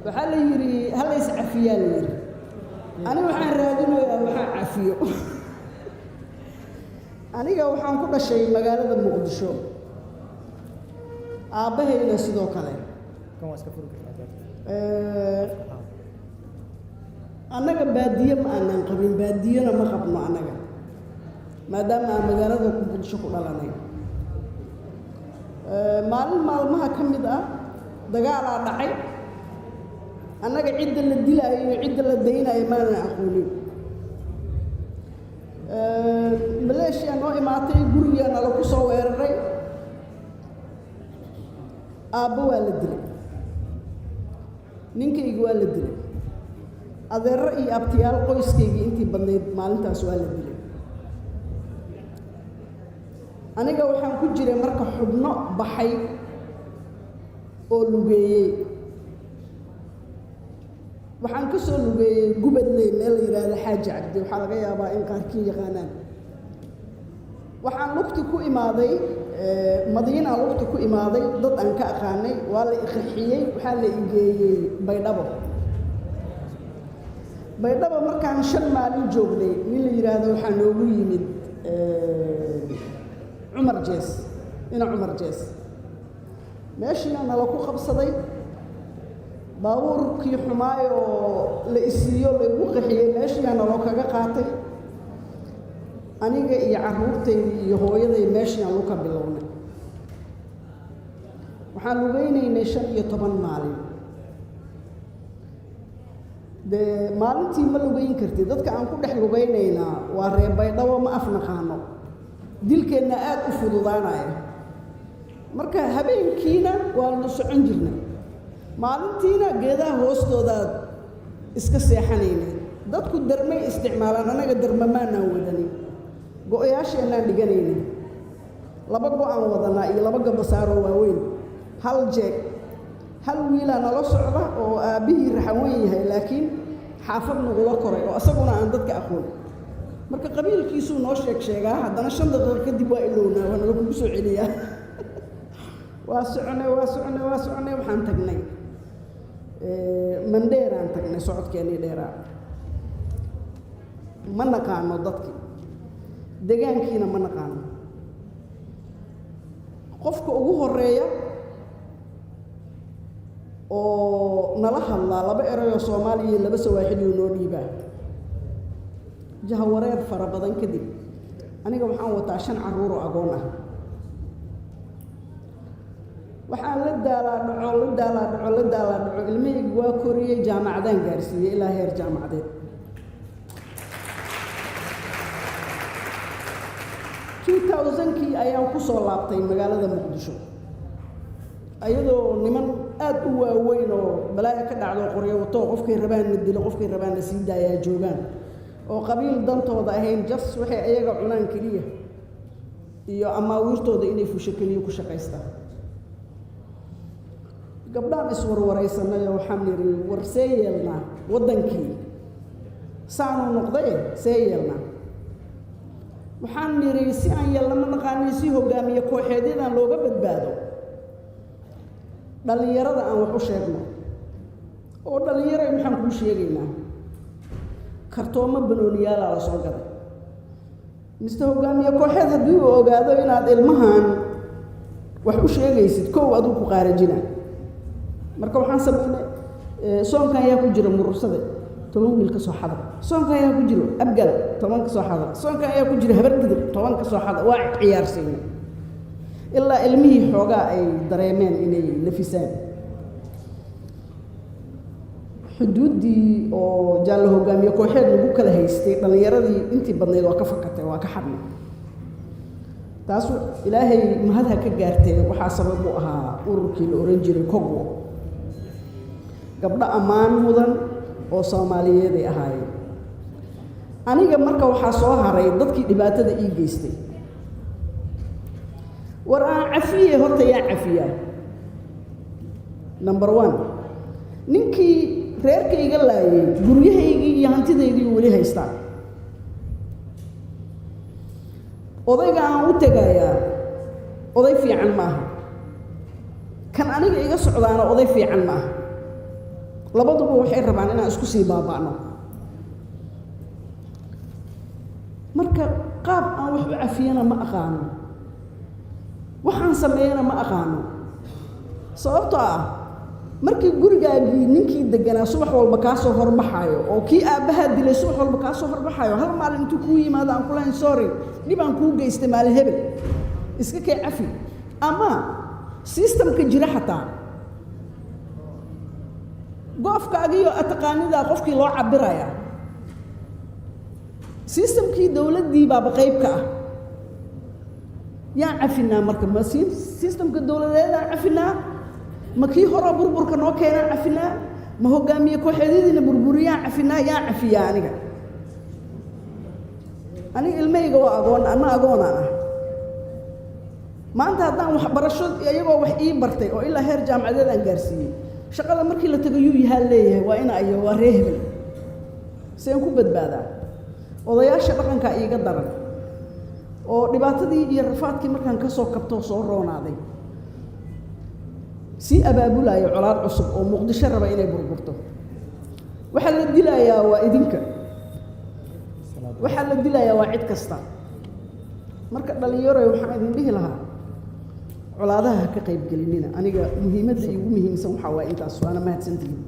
waxaa la yidhi hal is cafiyaa la yidhi aniga waxaan raadinayaa waxaan cafiyo aniga waxaan ku dhashay magaalada Muqdisho aabahayna sidoo kale annaga baadiye ma aanan qabin baadiyana ma qabno annaga maadaama aan magaalada Muqdisho ku dhalanay maalin maalmaha ka mid ah dagaalaa dhacay annaga cidda la dilaayo iyo cidda la daynayo maanan aqoonin maleeshiya noo imaatay gurigeena lagu soo weeraray aabbo waa la dilay ninkayga waa la dilay adeero iyo abtiyaal qoyskayga intii badnayd maalintaas waa la dilay aniga waxaan ku jiray marka xubno baxay oo lugeeyey waxaan ka soo lugeeyey gubadley meel la yidhaahdo xaaji cabdi waxaa laga yaabaa in qaarkii yaqaanaan waxaan lugti ku imaaday madiinaan lugti ku imaaday dad aan ka aqaanay waa la iqaxiyey waxaa la igeeyey baydhabo baydhabo markaan 5 maalin joognay nin la yidhaahdo waxaa noogu yimid Umar Jees Umar Jees meeshina nala ku qabsaday baabuurkii xumaayo la isiyo lagu qaxiyay meeshina nala kaga qaatay aniga iyo carruurtayda iyo hooyaday meeshina lagu ka bilownay waxaan lugeynaynay 15 maalin de maalintii ma lugeyn kartid dadka aan ku dhex lugeynaynaa waa reer Baydhabo ma afnaqaano dilkeena aad u fududaanaya marka habeenkiina waa la socon jirnay maalintiina geedaha hoostooda iska seexanaynay dadku darmay isticmaalaan anaga darmamaana wadanin go'ayaasheenaan dhiganaynay 2 go'aan wadanaa iyo 2 gabasaaro waaweyn hal jeeg hal wiila nala socda oo aabihii raxan weyn yahay laakiin xaafad nagula koray oo asaguna aan dadka aqoon marka qabiilkiisu noo sheegaa haddana 5 daqiiqo kadib waa ilowna waa lagu soo celiyaa waa soconay waxaan tagnay Mandheeraan tagnay socodkeenii dheeraa ma naqaano dadkii deegaankiina ma naqaano qofka ugu horeeya oo nala hadlaa 2 eray oo Soomaali iyo 2 Sawaaxili oo noo dhiibaa jahawareer fara badan kadib aniga waxaan wataa 5 carruur oo agoon ah waxaan la daalaa dhaco ilmahaygu waa koriyey jaamacadaan gaarsiiyey ilaa heer jaamacadeed 2000kii ayaan ku soo laabtay magaalada Muqdisho ayadoo niman aad u waaweyn oo balaayo ka dhacdo qoryo wato qofkay rabaan la dilo qofkay rabaan la sii daayaa joogaan oo qabiil dantooda ahayn just waxay ayaga cunaan kaliya iyo amaawiirtooda inay fusho kaliya ku shaqaystaan gabdhaan iswarwaraysanay waxaan niri war seeyelna wadankii saanu noqday seeyelna waxaan niri si aan yeelna naqaanay si hogaamiye kooxeedyada looga badbaado dhalinyarada aan wax u sheegno oo dhalinyarada maxaan ku sheegaynaa kartoomo banooniyaal la soo gaday mister hogaamiye kooxeed haddii uu ogaado inaad ilmahan wax u sheegaysid koow adigu ku qaarajina marka waxaan sameynay soonkan ayaa ku jira murursade 10 wiil ka soo xada soonkan ayaa ku jira abgal 10 ka soo xada soonkan ayaa ku jira habar gidib 10 ka soo xada waa ciyaarsiin ilaa ilmihii xoogaa ay dareemeen inay nafisaan xuduudii oo jaallo hogaamiye kooxeed lagu kala haystay dhalinyaradii intii badnayd waa ka fakatay waa ka xadnay taas ilaahay mahad ha ka gaartay waxaa sabab u ahaa ururkii la oran jiray Kogwo gabdho ammaan mudan oo Soomaaliyeed ay ahaayeen aniga marka waxaa soo haray dadkii dhibaatada ii geystay war aan cafiye horta yaa cafiyaa number 1 ninkii reerkayga laayay guryahaygii iyo hantidaydii wali haystaa odayga aan u tagayaa oday fiican maaha kan aniga iga socdaana oday fiican maaha labaduba waxay rabaan inaan isku sii baaba'no marka qaab aan wax u cafiyana ma aqaano waxaan sameeyana ma aqaano sababtoo ah markii gurigaagii ninkii deganaa subax walba kaa soo horbaxayo oo kii aabbaha dilay subax walba kaa soo horbaxayo hal maalin intuu kuu yimaado aan kulahayn sorry dhib aan kuu geystay maalin hebel iska kay cafi ama systemka jira xataa goofkaagiyo ataqaanidaa qofkii loo cabiraya systemkii dowladdii baaba qaybka ah yaan cafinaa marka ma systemka dowladeedaan cafinaa ma kii hore burburka noo keenaan cafinaa ma hogaamiye kooxeedyadiina burburiyaan cafinaa yaan cafiyaa aniga ilmahayga waa agoon anna agoonaan ah maanta haddaan waxbarasho iyagoo wax ii bartay oo ilaa heer jaamacadeed aan gaarsiiyey shaqada markii la tago yuu yahaa leeyahay waa ina ayo waa ree hebel seen ku badbaadaa odayaasha dhaqankaa iiga daran oo dhibaatadii iyo rafaadkii markaan ka soo kabtoo soo roonaaday sii abaabulaayo colaad cusub oo muqdisho raba inay burburto waxaa la dilayaa waa idinka waxaa la dilayaa waa cid kasta marka dhalinyaro waxaan idin dhihi lahaa colaadaha ha ka qayb gelinina aniga muhiimadda iigu muhiimsan waxaa waa intaas waana mahadsantihiin